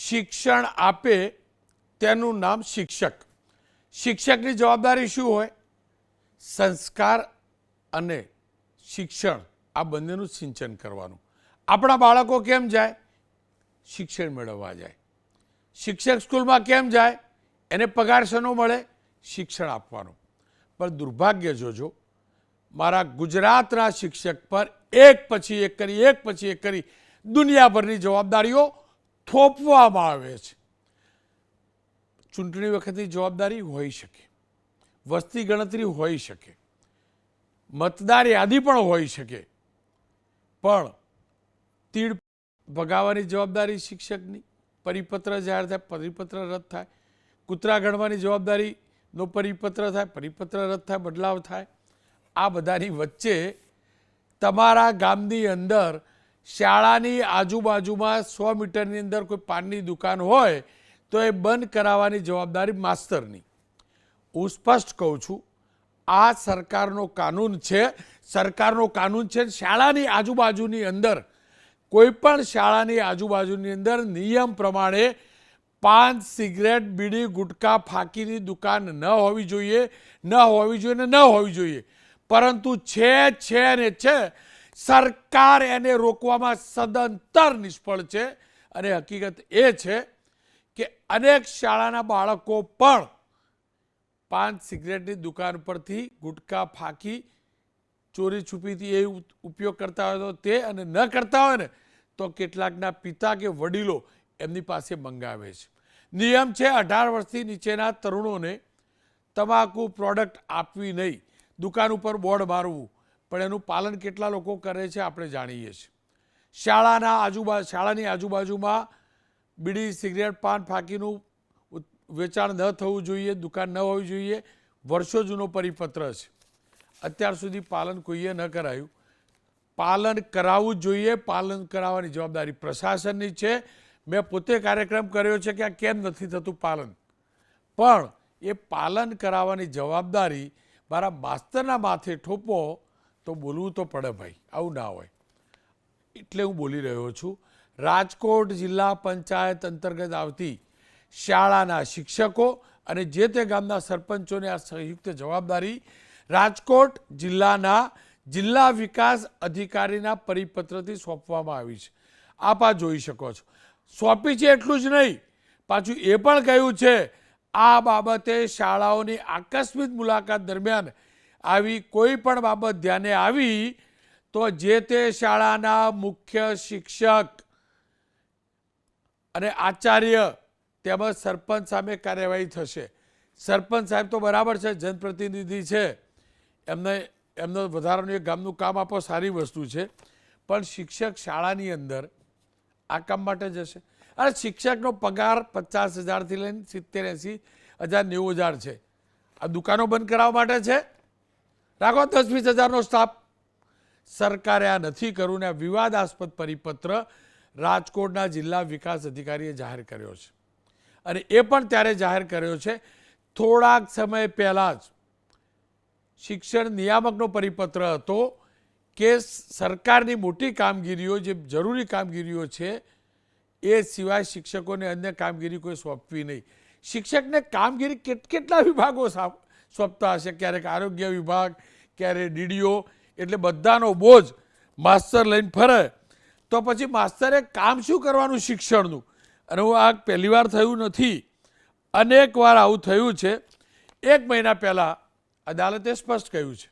શિક્ષણ આપે તેનું નામ શિક્ષક. શિક્ષકની જવાબદારી શું હોય? સંસ્કાર અને શિક્ષણ આ બંનેનું સિંચન કરવાનું. આપણા બાળકો કેમ જાય? શિક્ષણ મેળવવા જાય. શિક્ષક સ્કૂલમાં કેમ જાય? એને પગાર શેનો મળે? શિક્ષણ આપવાનું. પણ દુર્ભાગ્ય જોજો, મારા ગુજરાતના શિક્ષક પર એક પછી એક કરી દુનિયાભરની જવાબદારીઓ થોપવામાં આવે છે. ચૂંટણી વખતની જવાબદારી હોઈ શકે, વસ્તી ગણતરી હોઈ શકે, મતદાર યાદી પણ હોઈ શકે, પણ તીડ ભગાવવાની જવાબદારી શિક્ષકની. પરિપત્ર જાહેર થાય, પરિપત્ર રદ થાય. કૂતરા ગણવાની જવાબદારીનો પરિપત્ર થાય, પરિપત્ર રદ થાય, બદલાવ થાય. આ બધાની વચ્ચે તમારા ગામની અંદર શાળાની આજુબાજુમાં 100 મીટરની અંદર કોઈ પાનની દુકાન હોય તો એ બંધ કરાવવાની જવાબદારી માસ્તરની. હું સ્પષ્ટ કહું છું, આ સરકારનો કાનૂન છે. સરકારનો કાનૂન છે. શાળાની આજુબાજુની અંદર, કોઈ પણ શાળાની આજુબાજુની અંદર નિયમ પ્રમાણે પાન, સિગરેટ, બીડી, ગુટકા, ફાંકીની દુકાન ન હોવી જોઈએ, ન હોવી જોઈએ ને ન હોવી જોઈએ. પરંતુ છે. સરકાર એને રોકવામાં સદંતર નિષ્ફળ છે. અને હકીકત એ છે કે અનેક શાળાના બાળકો પણ પાન, સિગરેટની દુકાન પરથી ગુટકા, ફાંકી, ચોરી છુપીથી એ ઉપયોગ કરતા હોય તો તે, અને ન કરતા હોય ને તો કેટલાકના પિતા કે વડીલો એમની પાસે મંગાવે છે. નિયમ છે 18 વર્ષથી નીચેના તરુણોને તમાકુ પ્રોડક્ટ આપવી નહીં, દુકાન ઉપર બોર્ડ મારવું. પણ એનું પાલન કેટલા લોકો કરે છે આપણે જાણીએ છીએ. શાળાની આજુબાજુમાં બીડી, સિગરેટ, પાન, ફાંકીનું વેચાણ ન થવું જોઈએ, દુકાન ન હોવી જોઈએ. વર્ષો જૂનો પરિપત્ર છે. અત્યાર સુધી પાલન કોઈએ ન કરાયું. પાલન કરાવવું જોઈએ. પાલન કરાવવાની જવાબદારી પ્રશાસનની છે. મેં પોતે કાર્યક્રમ કર્યો છે કે આ કેમ નથી થતું પાલન. પણ એ પાલન કરાવવાની જવાબદારી મારા માસ્તરના માથે ઠોપો તો બોલવું તો પડે ભાઈ, આવું ના હોય. એટલે હું બોલી રહ્યો છું. રાજકોટ જિલ્લા પંચાયત અંતર્ગત આવતી શાળાના શિક્ષકો અને જે તે ગામના સરપંચોને આ સંયુક્ત જવાબદારી રાજકોટ જિલ્લાના જિલ્લા વિકાસ અધિકારીના પરિપત્રથી સોંપવામાં આવી છે. આપ આ જોઈ શકો છો. સોંપી છે એટલું જ નહીં, પાછું એ પણ કહ્યું છે આ બાબતે શાળાઓની આકસ્મિક મુલાકાત દરમિયાન આવી કોઈ પણ બાબત ધ્યાને આવી તો જે તે શાળાના મુખ્ય શિક્ષક અને આચાર્ય તેમજ સરપંચ સામે કાર્યવાહી થશે. સરપંચ સાહેબ તો બરાબર છે, જનપ્રતિનિધિ છે, એમનો વધારાનું એક ગામનું કામ આપો, સારી વસ્તુ છે. પણ શિક્ષક શાળાની અંદર આ કામ માટે જશે. અને શિક્ષકનો પગાર 50,000થી લઈને 70,000, 80,000, 90,000 છે. આ દુકાનો બંધ કરાવવા માટે છે? રાખો 10-20,000નો સ્ટાફ. સરકારે આ નથી કરવું ને આ વિવાદાસ્પદ પરિપત્ર રાજકોટના જિલ્લા વિકાસ અધિકારીએ જાહેર કર્યો છે. અને એ પણ ત્યારે જાહેર કર્યો છે થોડાક સમય પહેલાં જ. શિક્ષણ નિયામકનો પરિપત્ર હતો કે સરકારની મોટી કામગીરીઓ, જે જરૂરી કામગીરીઓ છે એ સિવાય શિક્ષકોને અન્ય કામગીરી કોઈ સોંપવી નહીં. શિક્ષકને કામગીરી કેટલા વિભાગો સોંપતા હશે, ક્યારેક આરોગ્ય વિભાગ, ક્યારેક ડીડીઓ. એટલે બધાનો બોજ માસ્તર લઈને ફરે તો પછી માસ્તરે કામ શું કરવાનું શિક્ષણનું? અને હું આ પહેલી વાર થયું નથી, અનેક વાર આવું થયું છે. 1 મહિના પહેલાં અદાલતે સ્પષ્ટ કહ્યું છે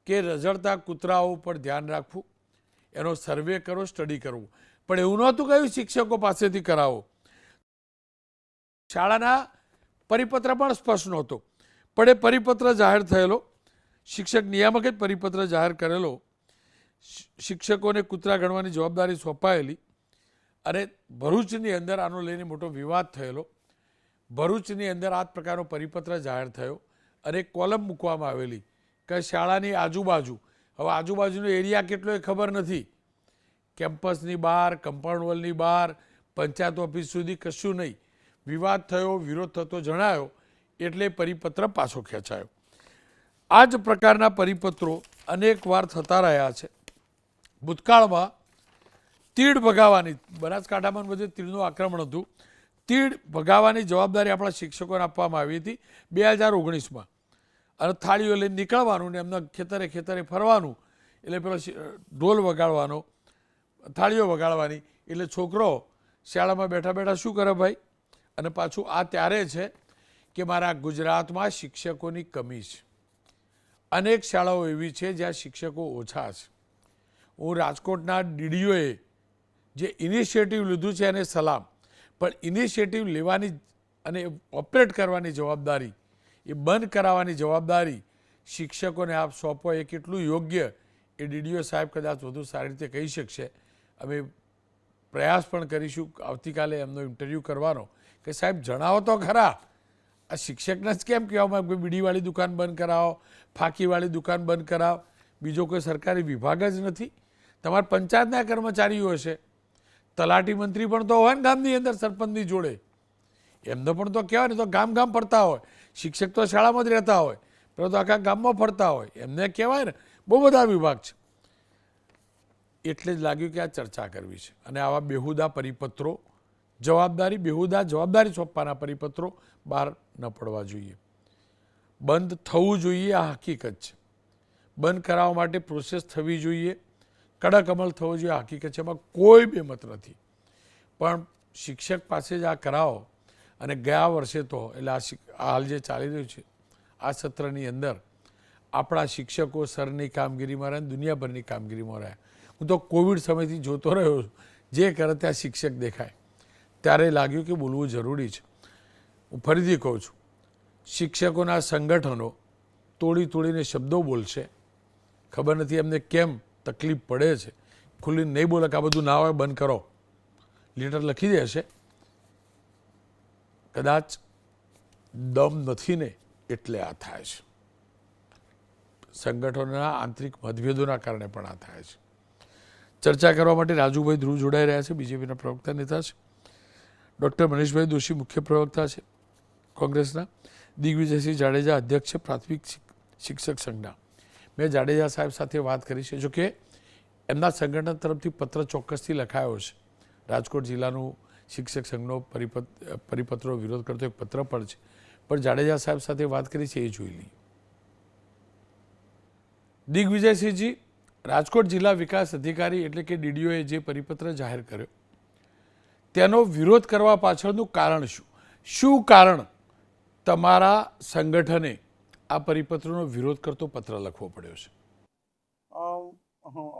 કે રઝળતા કૂતરાઓ પર ધ્યાન રાખવું, એનો સર્વે કરો, સ્ટડી કરવું. પણ એવું નહોતું કહ્યું શિક્ષકો પાસેથી કરાવો. શાળાના પરિપત્ર પણ સ્પષ્ટ નહોતો. પણ એ પરિપત્ર જાહેર થયેલો, શિક્ષક નિયામકે જ પરિપત્ર જાહેર કરેલો, શિક્ષકોને કૂતરા ગણવાની જવાબદારી સોંપાયેલી. અને ભરૂચની અંદર આનો લઈને મોટો વિવાદ થયેલો. ભરૂચની અંદર આ પ્રકારનો પરિપત્ર જાહેર થયો અને કોલમ મૂકવામાં આવેલી કે શાળાની આજુબાજુ, હવે આજુબાજુનો એરિયા કેટલો એ ખબર નથી, કેમ્પસની બહાર, કમ્પાઉન્ડ વોલની બહાર, પંચાયત ઓફિસ સુધી કશું નહીં. વિવાદ થયો, વિરોધ થતો જણાયો એટલે પરિપત્ર પાછો ખેંચાયો. આ જ પ્રકારના પરિપત્રો અનેક વાર થતા રહ્યા છે. ભૂતકાળમાં તીડ ભગાવવાની, બનાસકાંઠામાં બધે તીડનું આક્રમણ હતું, તીડ ભગાવવાની જવાબદારી આપણા શિક્ષકોને આપવામાં આવી હતી 2019માં. અને થાળીઓ લઈને નીકળવાનું ને એમના ખેતરે ખેતરે ફરવાનું, એટલે પેલો ઢોલ વગાડવાનો, થાળીઓ વગાડવાની, એટલે છોકરો શાળામાં બેઠા બેઠા શું કરે ભાઈ? અને પાછું આ ત્યારે છે કે મારા ગુજરાતમાં શિક્ષકોની કમી છે. અનેક શાળાઓ એવી છે જ્યાં શિક્ષકો ઓછા છે. હું રાજકોટના ડીડીઓએ જે ઇનિશિયેટિવ લીધું છે એને સલામ, પણ ઇનિશિયેટિવ લેવાની અને ઓપરેટ કરવાની જવાબદારી, એ બંધ કરાવવાની જવાબદારી શિક્ષકોને આપ સોંપો એ કેટલું યોગ્ય એ ડીડીઓ સાહેબ કદાચ વધુ સારી રીતે કહી શકશે. અમે પ્રયાસ પણ કરીશું આવતીકાલે એમનો ઇન્ટરવ્યૂ કરવાનો કે સાહેબ જણાવો તો ખરા, આ શિક્ષકને જ કેમ કહેવામાં કોઈ બીડીવાળી દુકાન બંધ કરાવો, ફાંકીવાળી દુકાન બંધ કરાવો, બીજો કોઈ સરકારી વિભાગ જ નથી? તમારા પંચાયતના કર્મચારીઓ હશે, તલાટી મંત્રી પણ તો હોય ને ગામની અંદર સરપંચની જોડે, એમને પણ તો કહેવાય ને, તો ગામ ગામ ફરતા હોય. શિક્ષક તો શાળામાં જ રહેતા હોય, પરંતુ આખા ગામમાં ફરતા હોય, એમને કહેવાય ને. બહુ બધા વિભાગ છે. એટલે જ લાગ્યું કે આ ચર્ચા કરવી છે. અને આવા બેહુદા પરિપત્રો, જવાબદારી સોંપવાના પરિપત્રો બહાર ન પડવા જોઈએ. બંધ થવું જોઈએ, આ હકીકત છે. બંધ કરાવવા માટે પ્રોસેસ થવી જોઈએ, કડક અમલ થવો જોઈએ, આ હકીકત છે. એમાં કોઈ બેમત નથી. પણ શિક્ષક પાસે જ આ કરાવો. અને ગયા વર્ષે તો એટલે આ હાલ જે ચાલી રહ્યું છે આ સત્રની અંદર આપણા શિક્ષકો સરની કામગીરીમાં રહ્યા, દુનિયાભરની કામગીરીમાં રહ્યા. હું તો કોવિડ સમયથી જોતો રહ્યો છું, જે કરે ત્યાં શિક્ષક દેખાય, ત્યારે લાગ્યું કે બોલવું જરૂરી છે. હું ફરીથી કહું છું, શિક્ષકોના સંગઠનો તોડીને શબ્દો બોલશે. ખબર નથી એમને કેમ તકલીફ પડે છે. ખુલ્લીને નહીં બોલે કે આ બધું ના હોય, બંધ કરો, લેટર લખી દેશે. કદાચ દમ નથી ને એટલે આ થાય છે. સંગઠનોના આંતરિક મતભેદોના કારણે પણ આ થાય છે. ચર્ચા કરવા માટે રાજુભાઈ ધ્રુવ જોડાઈ રહ્યા છે, બીજેપીના પ્રવક્તા નેતા છે. ડૉક્ટર મનીષભાઈ દોશી મુખ્ય પ્રવક્તા છે કોંગ્રેસના. દિગ્વિજયસિંહ જાડેજા અધ્યક્ષ છે પ્રાથમિક શિક્ષક સંઘના. મેં જાડેજા સાહેબ સાથે વાત કરી છે. જોકે એમના સંગઠન તરફથી પત્ર ચોક્કસથી લખાયો છે. રાજકોટ જિલ્લાનું શિક્ષક સંઘનો પરિપત્રો વિરોધ કરતો એક પત્ર પણ છે. પણ જાડેજા સાહેબ સાથે વાત કરી છે, એ જોઈ લઈએ. દિગ્વિજયસિંહજી, રાજકોટ જિલ્લા વિકાસ અધિકારી એટલે કે ડીડીઓએ જે પરિપત્ર જાહેર કર્યો તેનો વિરોધ કરવા પાછળનું કારણ શું? શું કારણ તમારા સંગઠને આ પરિપત્રનો વિરોધ કરતો પત્ર લખવો પડ્યો છે?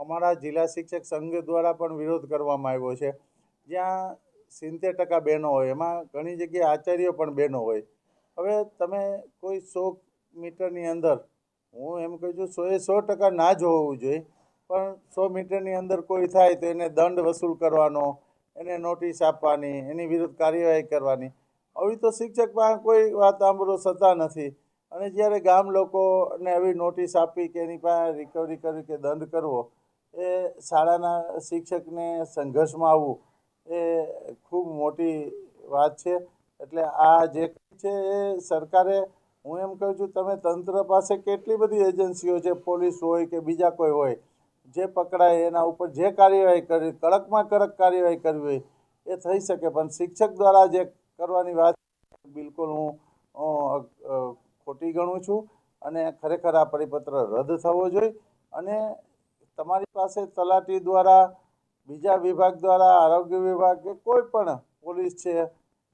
અમારા જિલ્લા શિક્ષક સંઘ દ્વારા પણ વિરોધ કરવામાં આવ્યો છે. જ્યાં 70% બહેનો હોય, એમાં ઘણી જગ્યાએ આચાર્યો પણ બહેનો હોય. હવે તમે કોઈ 100 મીટરની અંદર, હું એમ કહું છું 100% ના જ હોવું જોઈએ, પણ 100 મીટરની અંદર કોઈ થાય તો એને દંડ વસૂલ કરવાનો, એને નોટિસ આપવાની, એની વિરુદ્ધ કાર્યવાહી કરવાની. આવી તો શિક્ષક પાસે કોઈ વાત સાંભળો સત્તા નથી. અને જ્યારે ગામ લોકોને આવી નોટિસ આપી કે એની પાસે રિકવરી કરવી કે દંડ કરવો, એ શાળાના શિક્ષકને સંઘર્ષમાં આવવું એ ખૂબ મોટી વાત છે. એટલે આ જે છે એ સરકારે, હું એમ કહું છું, તમે તંત્ર પાસે કેટલી બધી એજન્સીઓ છે, પોલીસ હોય કે બીજા કોઈ હોય, જે પકડાય એના ઉપર જે કાર્યવાહી કરવી, કડકમાં કડક કાર્યવાહી કરવી હોય એ થઈ શકે. પણ શિક્ષક દ્વારા જે કરવાની વાત બિલકુલ હું ખોટી ગણું છું. અને ખરેખર આ પરિપત્ર રદ થવો જોઈએ. અને તમારી પાસે તલાટી દ્વારા, બીજા વિભાગ દ્વારા, આરોગ્ય વિભાગ કે કોઈ પણ પોલીસ છે,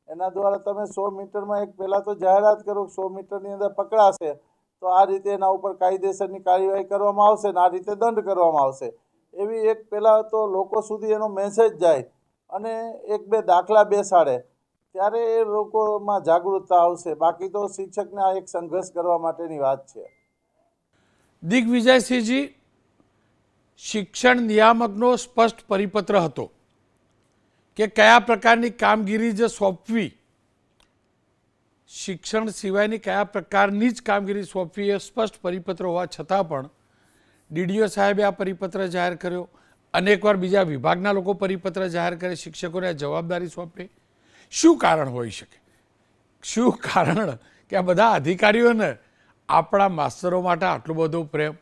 એના દ્વારા તમે 100 મીટરમાં એક પહેલાં તો જાહેરાત કરો, 100 મીટરની અંદર પકડાશે તો આ રીતે એના ઉપર કાયદેસરની કાર્યવાહી કરવામાં આવશે ને આ રીતે દંડ કરવામાં આવશે. એવી એક પહેલાં તો લોકો સુધી એનો મેસેજ જાય અને 1-2 દાખલા બેસાડે, ત્યારે એ લોકોમાં જાગૃતતા આવશે. બાકી તો શિક્ષકને આ એક સંઘર્ષ કરવા માટેની વાત છે. દિગ્વિજયસિંહજી, શિક્ષણ નિયામકનો સ્પષ્ટ પરિપત્ર હતો કે કયા પ્રકારની કામગીરી જે સોંપવી, શિક્ષણ સિવાયની કયા પ્રકારની જ કામગીરી સોંપવી, એ સ્પષ્ટ પરિપત્ર હોવા છતાં પણ ડીડીઓ સાહેબે આ પરિપત્ર જાહેર કર્યો. અનેકવાર બીજા વિભાગના લોકો પરિપત્ર જાહેર કરે, શિક્ષકોને આ જવાબદારી સોંપે. શું કારણ હોઈ શકે? શું કારણ કે આ બધા અધિકારીઓને આપણા માસ્તરો માટે આટલો બધો પ્રેમ?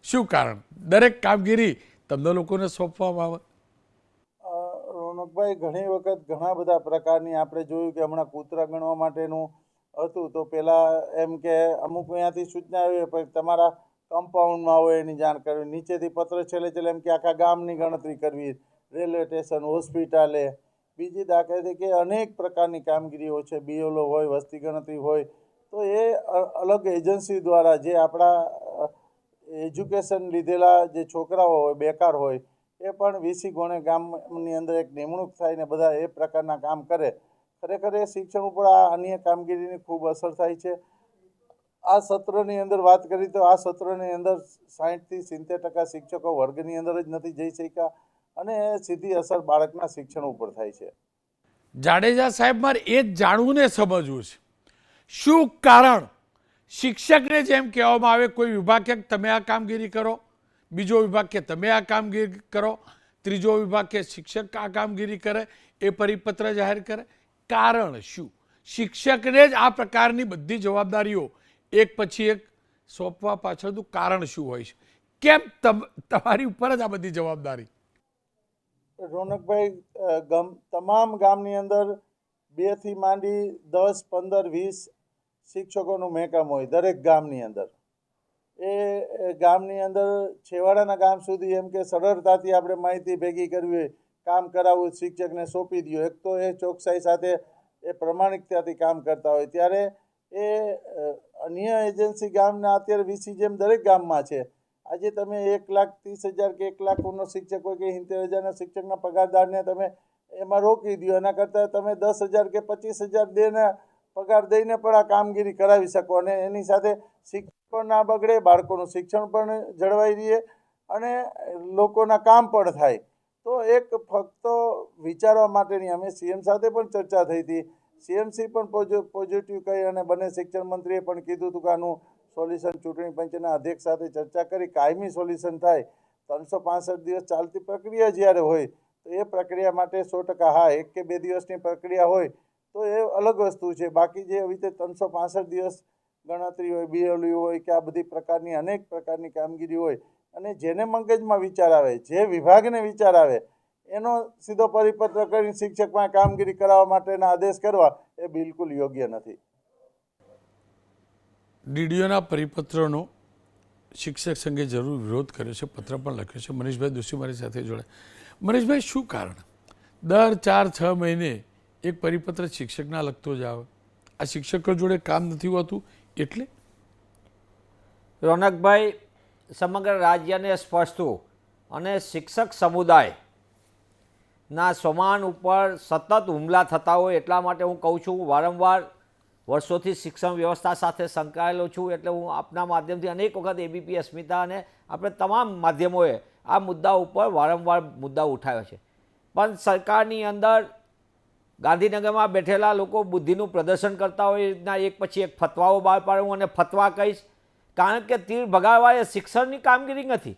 શું કારણ દરેક કામગીરી તમને લોકોને સોંપવામાં આવે? રોનકભાઈ, ઘણી વખત ઘણા બધા પ્રકારની આપણે જોયું કે હમણાં કૂતરા ગણવા માટેનું હતું, તો પહેલાં એમ કે અમુક અહીંયાથી સૂચના આવી પછી તમારા કમ્પાઉન્ડમાં હોય એની જાણ કરવી, નીચેથી પત્ર છેલ્લે એમ કે આખા ગામની ગણતરી કરવી, રેલવે સ્ટેશન, હોસ્પિટલે, બીજી દાખલા તરીકે અનેક પ્રકારની કામગીરીઓ છે, બીએલઓ હોય, વસ્તી ગણતરી હોય, તો એ અલગ એજન્સી દ્વારા જે આપણા એજ્યુકેશન લીધેલા જે છોકરાઓ હોય, બેકાર હોય, એ પણ વીસી ગોણે ગામની અંદર એક નિમણૂક થાય ને બધા એ પ્રકારના કામ કરે. ખરેખર એ શિક્ષણ ઉપર આ અન્ય કામગીરીની ખૂબ અસર થાય છે. આ સત્રની અંદર વાત કરી તો આ સત્રની અંદર 60 થી 70% શિક્ષકો વર્ગની અંદર જ નથી જઈ શક્યા અને સીધી અસર બાળકના શિક્ષણ ઉપર થાય છે. જાડેજા સાહેબ, મારે એ જ જાણવું ને સમજવું છે, શું કારણ શિક્ષકને જેમ કહેવામાં આવે કોઈ વિભાગ કે તમે આ કામગીરી કરો, બીજો વિભાગ કે તમે આ કામગીરી કરો, ત્રીજો વિભાગ કે શિક્ષક આ કામગીરી કરે, એ પરિપત્ર જાહેર કરે? કારણ શું? શિક્ષકને જ આ પ્રકારની બધી જવાબદારીઓ એક પછી એક સોંપવા પાછળનું કારણ શું હોય છે? કેમ તમારી ઉપર જ આ બધી જવાબદારી? રોનકભાઈ, તમામ ગામની અંદર 2 થી માંડી 10, 15, 20 શિક્ષકોનું મહેકમ હોય દરેક ગામની અંદર. એ ગામની અંદર છેવાડાના ગામ સુધી એમ કે સરળતાથી આપણે માહિતી ભેગી કરવી હોય, કામ કરાવવું, શિક્ષકને સોંપી દો. એક તો એ ચોકસાઈ સાથે એ પ્રમાણિકતાથી કામ કરતા હોય, ત્યારે એ અન્ય એજન્સી ગામના અત્યારે વીસી જેમ દરેક ગામમાં છે. આજે તમે 1,30,000 કે 1 લાખનો શિક્ષક હોય કે 70,000ના શિક્ષકના પગારદારને તમે એમાં રોકી દો, એના કરતાં તમે 10,000 કે 25,000 દેને પગાર દઈને પણ આ કામગીરી કરાવી શકો અને એની સાથે શિક્ષણ ના બગડે, બાળકોનું શિક્ષણ પણ જળવાઈ રહે અને લોકોના કામ પણ થાય. તો એક ફક્ત વિચારવા માટેની અમે સીએમ સાથે પણ ચર્ચા થઈ હતી. સીએમસી પણ પોઝિટિવ કહી અને બંને શિક્ષણ મંત્રીએ પણ કીધું હતું કે આનું સોલ્યુશન ચૂંટણી પંચના અધ્યક્ષ સાથે ચર્ચા કરી કાયમી સોલ્યુશન થાય. 365 દિવસ ચાલતી પ્રક્રિયા જ્યારે હોય તો એ પ્રક્રિયા માટે 100% હા, 1 કે 2 દિવસની પ્રક્રિયા હોય તો એ અલગ વસ્તુ છે. બાકી જે આવી રીતે 365 દિવસ ગણતરી હોય, બીએલયુ હોય કે આ બધી પ્રકારની અનેક પ્રકારની કામગીરી હોય અને જેને મગજમાં વિચાર આવે, જે વિભાગને વિચાર આવે, એનો સીધો પરિપત્ર કરીને શિક્ષકમાં કામગીરી કરાવવા માટેના આદેશ કરવા એ બિલકુલ યોગ્ય નથી. ડીડીઓના પરિપત્રનો શિક્ષક સંઘે જરૂર વિરોધ કર્યો છે, પત્ર પણ લખ્યો છે. મનીષભાઈ દોશી મારી સાથે જોડાય. મનીષભાઈ, શું કારણ દર 4-6 મહિને એક પરિપત્ર શિક્ષકના લખતો જ આવે? આ શિક્ષકો જોડે કામ નથી હોતું એટલે? રોનકભાઈ, સમગ્ર રાજ્યને સ્પષ્ટતું અને શિક્ષક સમુદાયના સમાન ઉપર સતત હુમલા થતા હોય એટલા માટે હું કહું છું. વારંવાર વર્ષોથી શિક્ષણ વ્યવસ્થા સાથે સંકળાયેલો છું એટલે હું આપના માધ્યમથી અનેક વખત એબીપી અસ્મિતા અને આપણે તમામ માધ્યમોએ આ મુદ્દા ઉપર વારંવાર મુદ્દા ઉઠાવ્યો છે. પણ સરકારની અંદર ગાંધીનગરમાં બેઠેલા લોકો બુદ્ધિનું પ્રદર્શન કરતા હોય એ રીતના એક પછી એક ફતવાઓ બહાર પાડું અને ફતવા કહીશ, કારણ કે તીર ભગાડવા એ શિક્ષણની કામગીરી નથી.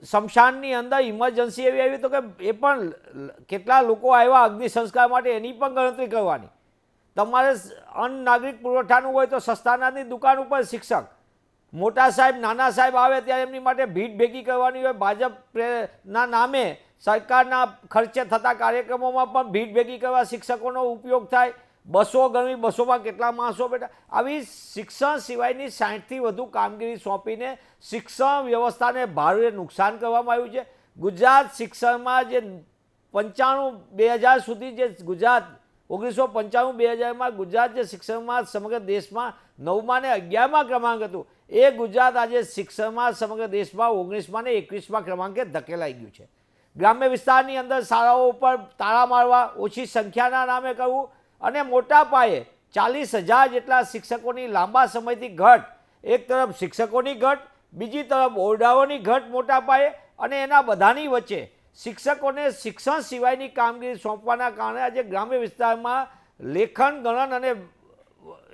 શમશાનની અંદર ઇમરજન્સી એવી આવી તો કે એ પણ કેટલા લોકો આવ્યા અગ્નિ સંસ્કાર માટે એની પણ ગણતરી કરવાની. તમારે અન્ન નાગરિક પુરવઠાનું હોય તો સસ્તાનાની દુકાન ઉપર શિક્ષક, મોટા સાહેબ નાના સાહેબ આવે ત્યારે એમની માટે ભીડ ભેગી કરવાની હોય. ભાજપના નામે સરકારના ખર્ચે થતા કાર્યક્રમોમાં પણ ભીડ ભેગી કરવા શિક્ષકોનો ઉપયોગ થાય. બસો ગણવી, બસોમાં કેટલા માણસો બેઠા. આવી શિક્ષણ સિવાયની 60થી વધુ કામગીરી સોંપીને શિક્ષણ વ્યવસ્થાને ભારે નુકસાન કરવામાં આવ્યું છે. ગુજરાત શિક્ષણમાં જે 95-2000 સુધી જે ગુજરાત 1995-2000માં ગુજરાત જે શિક્ષણમાં સમગ્ર દેશમાં 9મા અને 11મા ક્રમાંક હતું, એ ગુજરાત આજે શિક્ષણમાં સમગ્ર દેશમાં 19મા અને 21મા ક્રમાંકે ધકેલાઈ ગયું છે. ગ્રામ્ય વિસ્તારની અંદર શાળાઓ ઉપર તાળા મારવા, ઓછી સંખ્યાના નામે કરવું અને મોટા પાયે 40,000 જેટલા શિક્ષકોની લાંબા સમયથી ઘટ, એક તરફ શિક્ષકોની ઘટ, બીજી તરફ ઓરડાઓની ઘટ મોટા પાયે, અને એના બધાની વચ્ચે શિક્ષકોને શિક્ષણ સિવાયની કામગીરી સોંપવાના કારણે આજે ગ્રામ્ય વિસ્તારમાં લેખન, ગણન અને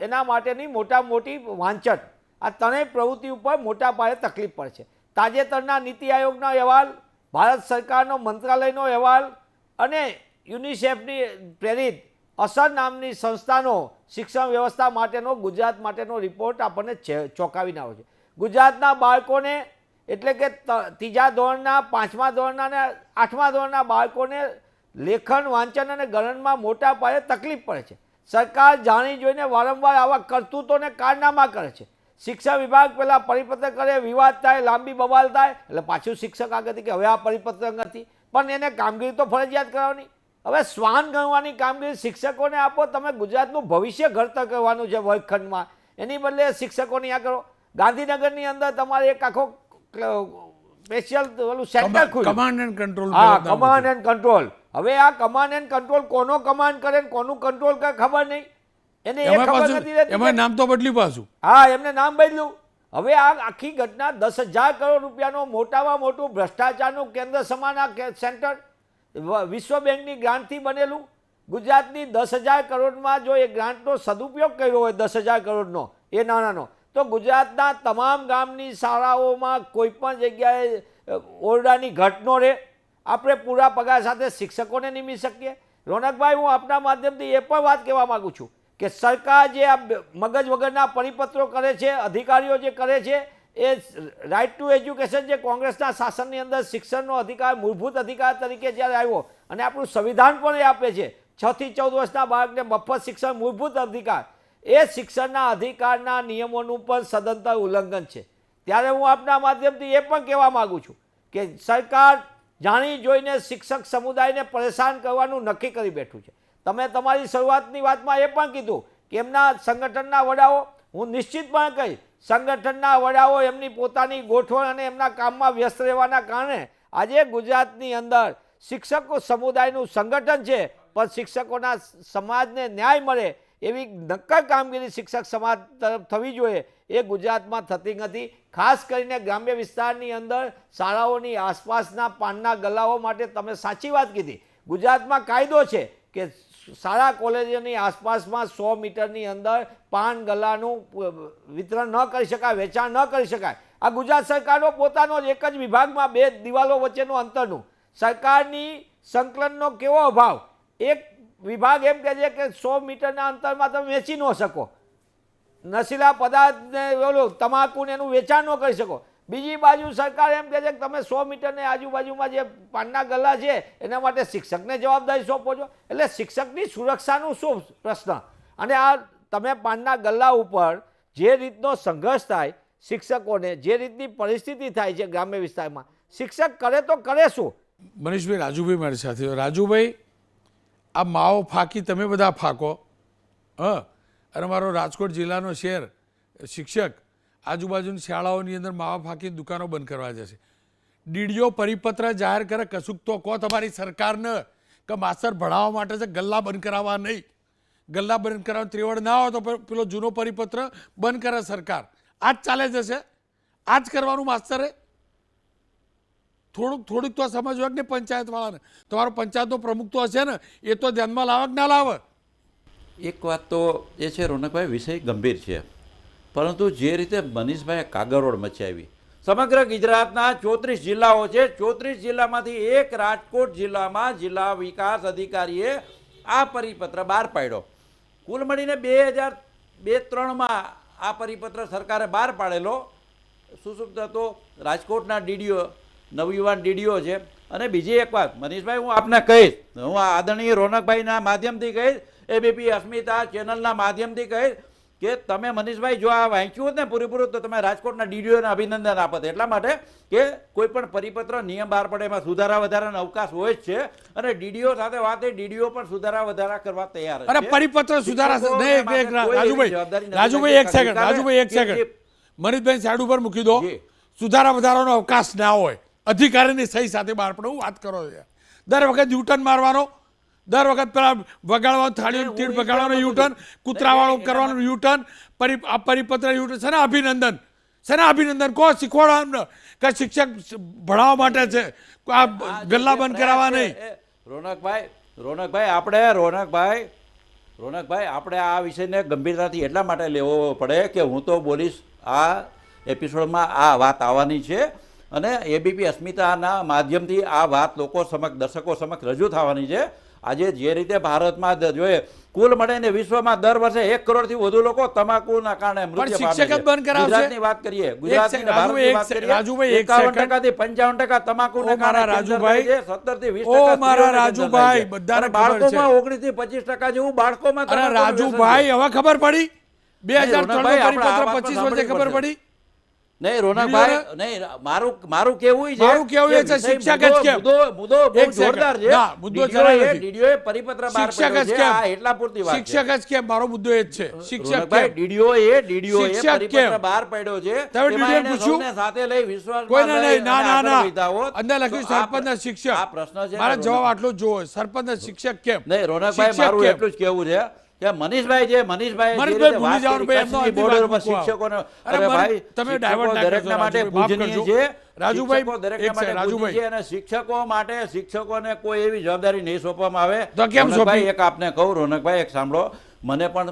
એના માટેની મોટી વાંચન, આ ત્રણેય પ્રવૃત્તિ ઉપર મોટા પાયે તકલીફ પડશે. તાજેતરના નીતિ આયોગનો અહેવાલ, ભારત સરકારનો મંત્રાલયનો અહેવાલ અને યુનિસેફની પ્રેરિત અસર નામની સંસ્થાનો શિક્ષણ વ્યવસ્થા માટેનો ગુજરાત માટેનો રિપોર્ટ આપણને ચોંકાવીને આવ્યો છે. ગુજરાતના બાળકોને એટલે કે 3જા ધોરણના, 5મા ધોરણના અને 8મા ધોરણના બાળકોને લેખન વાંચન અને ગણનમાં મોટા પાયે તકલીફ પડે છે. સરકાર જાણી જોઈને વારંવાર આવા કરતૂતોને કારનામા કરે છે. શિક્ષણ વિભાગ પહેલાં પરિપત્ર કરે, વિવાદ થાય, લાંબી બબાલ થાય એટલે પાછું શિક્ષક આગળથી કે હવે આ પરિપત્ર નથી, પણ એને કામગીરી તો ફરજિયાત કરવાની. હવે શ્વાન ગણવાની કામગીરી શિક્ષકોને આપો. તમે ગુજરાતનું ભવિષ્ય ઘડતર કરવાનું છે વર્ગખંડમાં, એની બદલે શિક્ષકોની આ કરો. ગાંધીનગરની અંદર તમારે એક આખો સ્પેશિયલ ઓલું સેન્ટર ખુલ્યું, કમાન્ડ એન્ડ કંટ્રોલ. હા, કમાન્ડ એન્ડ કંટ્રોલ. હવે આ કમાન્ડ એન્ડ કંટ્રોલ કોનો કમાન્ડ કરે ને કોનું કંટ્રોલ કરે ખબર નહીં, એને એ ખબર નથી રહેતી. એમાં નામ તો બદલ્યું પાછું. હા, એમને નામ બદલ્યું. હવે આ આખી ઘટના 10,000 કરોડ રૂપિયાનો મોટામાં મોટું ભ્રષ્ટાચારનું કેન્દ્ર સમાન આ સેન્ટર, વિશ્વ બેંકની ગ્રાન્ટથી બનેલું. ગુજરાતની 10,000 કરોડમાં જો એ ગ્રાન્ટનો સદુપયોગ કર્યો હોય 10,000 કરોડનો એ નાણાંનો, તો ગુજરાતના તમામ ગામની શાળાઓમાં કોઈ પણ જગ્યાએ ઓરડાની ઘટ ન રહે. આપણે પૂરા પગાર સાથે શિક્ષકોને નિમી શકીએ. રોનકભાઈ, હું આપના માધ્યમથી એ પણ વાત કહેવા માગું છું કે સરકાર જે આ મગજ વગરના પરિપત્રો કરે છે, અધિકારીઓ જે કરે છે, એ રાઇટ ટુ એજ્યુકેશન જે કોંગ્રેસના શાસનની અંદર શિક્ષણનો અધિકાર મૂળભૂત અધિકાર તરીકે જ્યારે આવ્યો અને આપણું સંવિધાન પણ એ આપે છે 6 થી 14 વર્ષના બાળકને મફત શિક્ષણ મૂળભૂત અધિકાર, એ શિક્ષણના અધિકારના નિયમોનું પણ સદંતર ઉલ્લંઘન છે. ત્યારે હું આપના માધ્યમથી એ પણ કહેવા માગું છું કે સરકાર જાણી જોઈને શિક્ષક સમુદાયને પરેશાન કરવાનું નક્કી કરી બેઠું છે. તમે તમારી શરૂઆતની વાતમાં એ પણ કીધું કે એમના સંગઠનના વડાઓ, હું નિશ્ચિતપણે કહીશ, સંગઠનના વડાઓ એમની પોતાની ગોઠવણ અને એમના કામમાં વ્યસ્ત રહેવાના કારણે આજે ગુજરાતની અંદર શિક્ષકો સમુદાયનું સંગઠન છે, પણ શિક્ષકોના સમાજને ન્યાય મળે એવી નક્કર કામગીરી શિક્ષક સમાજ તરફ થવી જોઈએ, એ ગુજરાતમાં થતી નથી. ખાસ કરીને ગ્રામ્ય વિસ્તારની અંદર શાળાઓની આસપાસના પાનના ગલ્લાઓ માટે તમે સાચી વાત કીધી. ગુજરાતમાં કાયદો છે કે શાળા કોલેજોની આસપાસમાં 100 મીટરની અંદર પાન ગલ્લાનું વિતરણ ન કરી શકાય, વેચાણ ન કરી શકાય. આ ગુજરાત સરકારનો પોતાનો જ એક જ વિભાગમાં 2 દિવાલો વચ્ચેનું અંતરનું સરકારની સંકલનનો કેવો અભાવ. એક વિભાગ એમ કહે છે કે 100 મીટરના અંતરમાં તમે વેચી ન શકો, નશીલા પદાર્થને ઓલું તમાકુને એનું વેચાણ ન કરી શકો. બીજી બાજુ સરકાર એમ કહે છે કે તમે 100 મીટરની આજુબાજુમાં જે પાનના ગલ્લા છે એના માટે શિક્ષકને જવાબદારી સોંપો છો. એટલે શિક્ષકની સુરક્ષાનું શું પ્રશ્ન? અને આ તમે પાનના ગલ્લા ઉપર જે રીતનો સંઘર્ષ થાય શિક્ષકોને, જે રીતની પરિસ્થિતિ થાય છે ગ્રામ્ય વિસ્તારમાં, શિક્ષક કરે તો કરે શું? મનીષભાઈ, રાજુભાઈ મારી સાથે. રાજુભાઈ, આ માવો ફાંકી તમે બધા ફાંકો, અને મારો રાજકોટ જિલ્લાનો શહેર શિક્ષક આજુબાજુની શાળાઓની અંદર માવા ફાંકી દુકાનો બંધ કરવા જશે. ડીડીઓ પરિપત્ર જાહેર કરે, કશુંક તો કહો તમારી સરકારને કે માસ્તર ભણાવવા માટે છે, ગલ્લા બંધ કરાવવા નહીં. ગલ્લા બંધ કરાવવા ત્રેવડ ના હોય તો પેલો જૂનો પરિપત્ર બંધ કરે સરકાર. આ જ ચાલે જશે, આ જ કરવાનું માસ્તરે. થોડુંક તો સમજવા ને પંચાયતવાળાને. તમારો પંચાયતનો પ્રમુખ તો હશે ને, એ તો ધ્યાનમાં લાવે કે ના લાવે? એક વાત તો એ છે રોનકભાઈ, વિષય ગંભીર છે, પરંતુ જે રીતે મનીષભાઈએ કાગરોળ મચાવી, સમગ્ર ગુજરાતના 34 જિલ્લાઓ છે, 34 જિલ્લામાંથી એક રાજકોટ જિલ્લામાં જિલ્લા વિકાસ અધિકારીએ આ પરિપત્ર બહાર પાડ્યો. કુલ મળીને 2002-03માં આ પરિપત્ર સરકારે બહાર પાડેલો. સુસુપ્ત હતો રાજકોટના ડીડીઓ, નવયુવાન ડીડીઓ છે. અને બીજી એક વાત મનીષભાઈ, હું આપને કહીશ, હું આદરણીય રોનકભાઈના માધ્યમથી કહીશ, એબીપી અસ્મિતા ચેનલના માધ્યમથી કહીશ કે તમે મનીષભાઈ જો આ વાંચ્યું હોત ને પૂરેપૂરું, તો તમે રાજકોટના ડીડીઓને અભિનંદન આપત. એટલા માટે કે કોઈ પણ પરિપત્ર નિયમ બહાર પડે એમાં સુધારા વધારાનો અવકાશ હોય જ છે, અને ડીડીઓ સાથે વાત થઈ, ડીડીઓ પણ સુધારા વધારા કરવા તૈયાર છે. અરે પરિપત્ર સુધારા રાજુભાઈ એક સેકન્ડ મનીષભાઈ સાઈડ ઉપર મૂકી દો. સુધારા વધારાનો અવકાશ ના હોય, અધિકારીની સહી સાથે બહાર પડે. હું વાત કરો છો દર વખત યુટર્ન મારવાનો, દર વખત પેલા વગાડવાનું, થાળીઓ તીડ વગાડવાનું યુટર્ન, કૂતરાવાળું કરવાનું યુટર્ન, આ પરિપત્ર યુટર્ન. શેના અભિનંદન? શેના અભિનંદન? કહો, શીખવાડો એમને કે શિક્ષક ભણાવવા માટે છે, આ ગલ્લા બંધ કરાવવા નહીં. રોનકભાઈ આપણે આ વિષયને ગંભીરતાથી એટલા માટે લેવો પડે કે હું તો બોલીશ, આ એપિસોડમાં આ વાત આવવાની છે અને એબીપી અસ્મિતાના માધ્યમથી આ વાત લોકો સમક્ષ, દર્શકો સમક્ષ રજૂ થવાની છે. આજે જે રીતે ભારતમાં જોઈએ કુલ મળીને વિશ્વમાં દર વર્ષે 1 કરોડથી વધુ લોકો તમાકુના કારણે મૃત્યુ પામે શિક્ષક જ છે. બંધ કરાવશે. ગુજરાતની વાત કરીએ, ગુજરાતની ને ભારતની વાત કરીએ, રાજુભાઈ, એક 51% થી 55% તમાકુને ઓ મારા કારણે રાજુભાઈ, કેન્સર થાય છે, 17 થી 20% ઓ મારા સ્ત્રીઓને રાજુભાઈ, કેન્સર થાય છે. બધાને અને ખબર છે. બાળકોમાં 19 થી 25% જેવું બાળકોમાં અરે તમાકુનું વ્યસન રાજુભાઈ, છે. હવે ખબર પડી નહીં, 2003 નો રોનકભાઈ, આપણે આ પરિપત્ર વાત 25 વર્ષે ખબર સાંભળવી પડી. નહીં રોનકભાઈ, નહીં મારું કેવું છે મારું કેવું એ છે, કે વિષય શિક્ષક જ કેમ? મુદ્દો બહુ એક સેકન્ડ. જોરદાર છે. ના, મુદ્દો જરાય નથી. ડીડીઓએ પરિપત્ર બહાર શિક્ષક પાડ્યો જ છે. કેમ? આ એટલા પૂરતી વાત છે. શિક્ષક જ કેમ? મારો મુદ્દો એ જ છે. શિક્ષક રોનકભાઈ, કેમ? ડીડીઓએ શિક્ષક પરિપત્ર કેમ? બહાર પાડ્યો છે. તમે એમાં ડીડીઓને એને પૂછ્યું? સૌને સાથે લઈ વિશ્વાસમાં કોઈને લઈ નહીં. ના અને ના આગળ ના વધ્યા હોત. અંદર લખ્યું તો આ સરપંચના શિક્ષક. આ પ્રશ્ન છે મારા ને, જવાબ રોનક- આટલો જ જોવો. સરપંચના શિક્ષક કેમ? નહીં રોનકભાઈ, શિક્ષક મારું કેમ? એટલું જ કેવું છે કે મનીષભાઈ જે મનીષભાઈ જે મનીષભાઈ રીતે ભૂલી વાત જવાનું કરી, ભાઈ, એમનો કચ્છની અંતિમ border વાત પર મૂકો. શિક્ષકોને અરે અરે મન- ભાઈ, તમે શિક્ષકો divert ના કરશો, દરેકના માટે રાજુભાઈ, માફ પૂજનીય કરજો. છે. રાજુભાઈ, શિક્ષકો દરેકના એક માટે સેકન્ડ, રાજુભાઈ. પૂજનીય છે અને શિક્ષકો માટે શિક્ષકોને કોઈ એવી જવાબદારી નહીં સોંપવામાં આવે. તો કેમ રોનકભાઈ, સોંપી? એક આપને કહું, રોનકભાઈ, એક સાંભળો, મને પણ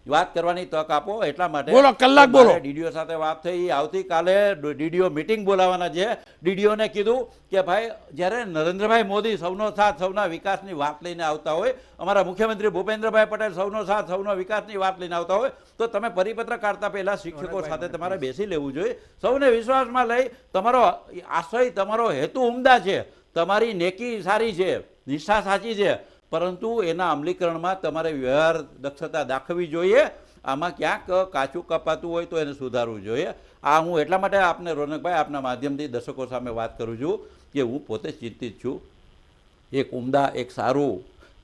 વાત કરવાની તક આપો એટલા માટે. બોલો, કલાક બોલો. ડીડીઓ સાથે વાત થઈ, આવતીકાલે ડીડીઓ મીટિંગ બોલાવવાના છે. ડીડીઓને કીધું કે ભાઈ, જ્યારે નરેન્દ્રભાઈ મોદી સૌનો સાથ સૌના વિકાસની વાત લઈને આવતા હોય, અમારા મુખ્યમંત્રી ભૂપેન્દ્રભાઈ પટેલ સૌનો સાથ સૌનો વિકાસની વાત લઈને આવતા હોય, તો તમે પરિપત્ર કાઢતા પહેલા શિક્ષકો સાથે તમારે બેસી લેવું જોઈએ. સૌને વિશ્વાસમાં લઈ, તમારો આશય, તમારો હેતુ ઉમદા છે, તમારી નેકી સારી છે, નિષ્ઠા સાચી છે, પરંતુ એના અમલીકરણમાં તમારે વ્યવહાર દક્ષતા દાખવવી જોઈએ. આમાં ક્યાંક કાચું કપાતું હોય તો એને સુધારવું જોઈએ. આ હું એટલા માટે આપને રોનકભાઈ, આપના માધ્યમથી દર્શકો સામે વાત કરું છું કે હું પોતે ચિંતિત છું. એક ઉમદા, એક સારું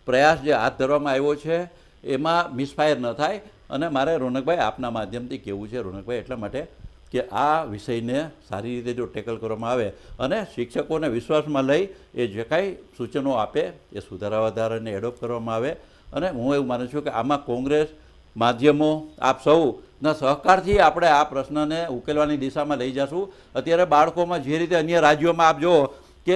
પ્રયાસ જે હાથ ધરવામાં આવ્યો છે એમાં મિસફાયર ન થાય. અને મારે રોનકભાઈ આપના માધ્યમથી કહેવું છે રોનકભાઈ, એટલા માટે કે આ વિષયને સારી રીતે જો ટેકલ કરવામાં આવે અને શિક્ષકોને વિશ્વાસમાં લઈ એ જે કાંઈ સૂચનો આપે એ સુધારા વધારાને એડોપ્ટ કરવામાં આવે. અને હું એવું માનું છું કે આમાં કોંગ્રેસ, માધ્યમો, આપ સૌના સહકારથી આપણે આ પ્રશ્નને ઉકેલવાની દિશામાં લઈ જશું. અત્યારે બાળકોમાં જે રીતે અન્ય રાજ્યોમાં આપ જુઓ કે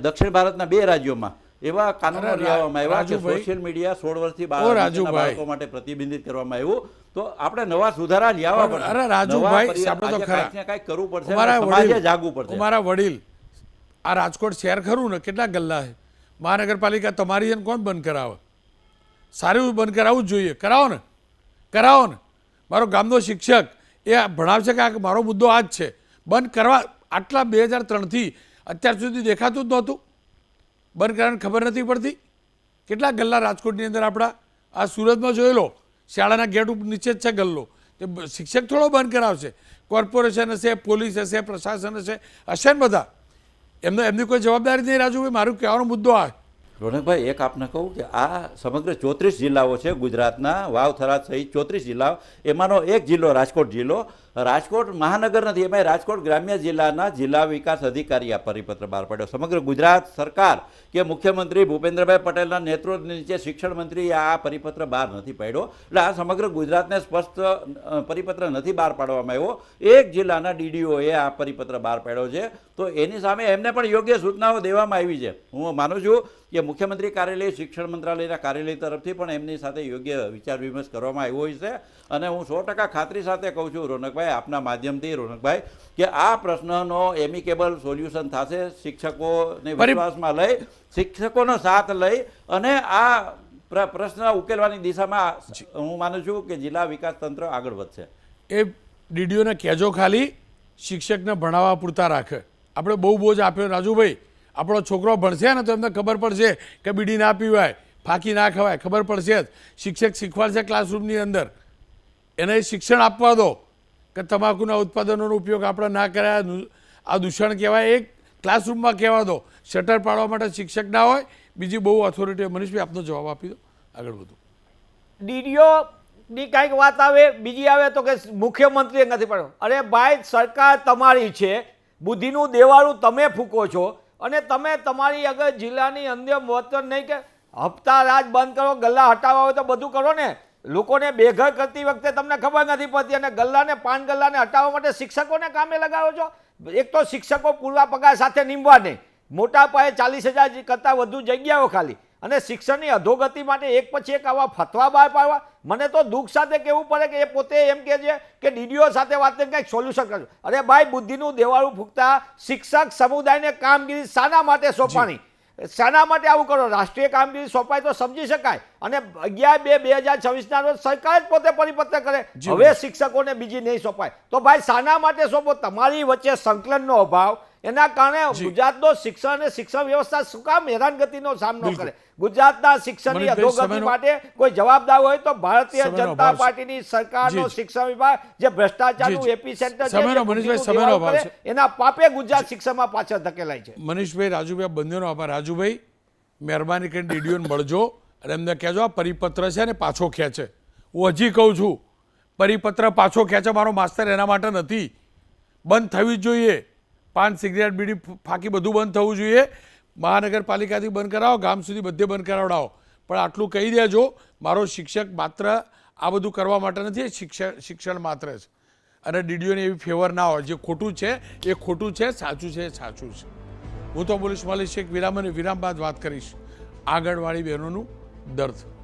દક્ષિણ ભારતના 2 રાજ્યોમાં એવા કાનૂનો લેવામાં આવ્યા કે સોશિયલ મીડિયા 16 વર્ષથી બાળકો માટે પ્રતિબંધિત કરવામાં આવ્યું. તો આપણે નવા સુધારા લાવવા પડશે. અરે રાજુભાઈ, સાંભળો તો ખરા. કાંઈક કરવું પડશે, સમાજે જાગવું પડશે. તમારા વડીલ આ રાજકોટ શહેર ખરું ને, કેટલા ગલ્લા છે? મહાનગરપાલિકા તમારી છે ને, કોણ બંધ કરાવે? સારું બંધ કરાવવું જ જોઈએ. કરાવો ને, કરાવો ને. મારો ગામનો શિક્ષક એ ભણાવશે કે આ મારો મુદ્દો આ જ છે. બંધ કરવા આટલા 2003થી અત્યાર સુધી દેખાતું જ નહોતું. બંધ કરવાની ખબર નથી પડતી. કેટલા ગલ્લા રાજકોટની અંદર આપણા આ સુરતમાં જોયેલો, શાળાના ગેટ ઉપર નીચે જ છે ગલ્લો. તે શિક્ષક થોડો બંધ કરાવશે? કોર્પોરેશન હશે, પોલીસ હશે, પ્રશાસન હશે ને બધા. એમની કોઈ જવાબદારી નહીં. રાજુભાઈ, મારું કહેવાનો મુદ્દો આ. રોનકભાઈ, એક આપને કહું કે આ સમગ્ર 34 જિલ્લાઓ છે ગુજરાતના, વાવ, થરાદ સહિત 34 જિલ્લાઓ. એમાંનો એક જિલ્લો રાજકોટ જિલ્લો. રાજકોટ મહાનગર નથી, એમાં રાજકોટ ગ્રામ્ય જિલ્લાના જિલ્લા વિકાસ અધિકારી આ પરિપત્ર બહાર પાડ્યો. સમગ્ર ગુજરાત સરકાર કે મુખ્યમંત્રી ભૂપેન્દ્રભાઈ પટેલના નેતૃત્વ નીચે શિક્ષણ મંત્રીએ આ પરિપત્ર બહાર નથી પાડ્યો. એટલે આ સમગ્ર ગુજરાતને સ્પષ્ટ પરિપત્ર નથી બહાર પાડવામાં આવ્યો. એક જિલ્લાના ડીડીઓએ આ પરિપત્ર બહાર પાડ્યો છે. તો એની સામે એમને પણ યોગ્ય સૂચનાઓ દેવામાં આવી છે. હું માનું છું કે મુખ્યમંત્રી કાર્યાલય, શિક્ષણ મંત્રાલયના કાર્યાલય તરફથી પણ એમની સાથે યોગ્ય વિચાર વિમર્શ કરવામાં આવ્યો છે. અને હું 100% ખાતરી સાથે કહું છું રોનકભાઈ, આપના માધ્યમથી રોનકભાઈ, કે આ પ્રશ્નનો એમિકેબલ સોલ્યુશન થશે. શિક્ષકોને વિશ્વાસમાં લઈ, શિક્ષકોનો સાથ લઈ અને આ પ્રશ્ન ઉકેલવાની દિશામાં હું માનું છું કે જિલ્લા વિકાસ તંત્ર આગળ વધશે. એ ડીડીઓને કહેજો ખાલી શિક્ષકને ભણાવવા પૂરતા રાખે. આપણે બહુ બોજ આપ્યો રાજુભાઈ. આપણો છોકરો ભણશે ને તો એમને ખબર પડશે કે બીડી ના પીવાય, ફાંકી ના ખવાય, ખબર પડશે જ. શિક્ષક શીખવાડશે ક્લાસરૂમની અંદર. એને શિક્ષણ આપવા દો કે તમાકુના ઉત્પાદનોનો ઉપયોગ આપણે ના કર્યા, આ દૂષણ કહેવાય, એક ક્લાસરૂમમાં કહેવા દો. શટર પાડવા માટે શિક્ષક ના હોય, બીજી બહુ ઓથોરિટી. મનીષભાઈ, આપનો જવાબ આપી દો, આગળ વધુ. ડીડીઓની કાંઈક વાત આવે, બીજી આવે તો કે મુખ્યમંત્રીએ નથી પાડ્યો. અરે ભાઈ, સરકાર તમારી છે, બુદ્ધિનું દેવાળું તમે ફૂંકો છો અને તમે તમારી અગર જિલ્લાની અંદર વર્તન નહીં કે હપ્તા રાજ બંધ કરો, ગલ્લા હટાવવા હોય તો બધું કરો ને. લોકોને બેઘર કરતી વખતે તમને ખબર નથી પડતી અને ગલ્લાને, પાન ગલ્લાને હટાવવા માટે શિક્ષકોને કામે લગાવો છો. એક તો શિક્ષકો પૂરા પગાર સાથે નીમવા નહીં, મોટા પાયે 40,000 કરતાં વધુ જગ્યાઓ ખાલી, અને શિક્ષણની અધોગતિ માટે એક પછી એક આવા ફતવા બહાર પાડવા. મને તો દુઃખ સાથે કહેવું પડે કે એ પોતે એમ કહે છે કે ડીડીઓ સાથે વાત કરીને કંઈક સોલ્યુશન કરજો. અરે ભાઈ, બુદ્ધિનું દેવાળું ફૂંકતા શિક્ષક સમુદાયને કામગીરી શાના માટે સોંપવાની? શાના માટે આવું કરો? રાષ્ટ્રીય કામગીરી સોંપાય તો સમજી શકાય. અને 11/2/2026 રોજ સરકાર જ પોતે પરિપત્ર કરે હવે શિક્ષકોને બીજી નહીં સોંપાય. તો ભાઈ શાના માટે સોંપો? તમારી વચ્ચે સંકલનનો અભાવ, એના કારણે ગુજરાતનો શિક્ષણ અને શિક્ષણ વ્યવસ્થા શું કામ હેરાનગતિનો સામનો કરે? ગુજરાતના શિક્ષણની મનીષભાઈ, અધોગતિ સમયનો- માટે કોઈ જવાબદાર હોય તો ભારતીય સમયનો જનતા અભાવ છે. પાર્ટીની સરકારનો જી, જી. શિક્ષણ વિભાગ જે ભ્રષ્ટાચારનું જી, જી. એપી સેન્ટર છે, સમયનો, જે મનીષભાઈ, બુદ્ધિનું સમયનો દેવાળ અભાવ કરે, છે. એના પાપે ગુજરાત શિક્ષણમાં પાછળ ધકેલાય છે. મનીષભાઈ, રાજુભાઈ, બંનેનો આભાર. રાજુભાઈ, મહેરબાની કરીને ડીડીઓને મળજો અને એમને કહેજો આ પરિપત્ર છે ને પાછો ખેંચે. હું હજી કહું છું, પરિપત્ર પાછો ખેંચે મારો માસ્તર એના માટે નથી. બંધ થવી જ જોઈએ. પાન, સિગરેટ, બીડી, ફાંકી બધું બંધ થવું જોઈએ. મહાનગરપાલિકાથી બંધ કરાવો, ગામ સુધી બધે બંધ કરાવડાવો. પણ આટલું કહી દેજો, મારો શિક્ષક માત્ર આ બધું કરવા માટે નથી, શિક્ષણ માત્ર છે. અને ડીડીઓને એવી ફેવર ના હોય. જે ખોટું છે એ ખોટું છે, સાચું છે એ સાચું છે. હું તો બોલીશ, મળીશ એક વિરામ અને વિરામ બાદ વાત કરીશ આંગણવાડી બહેનોનું દર્દ.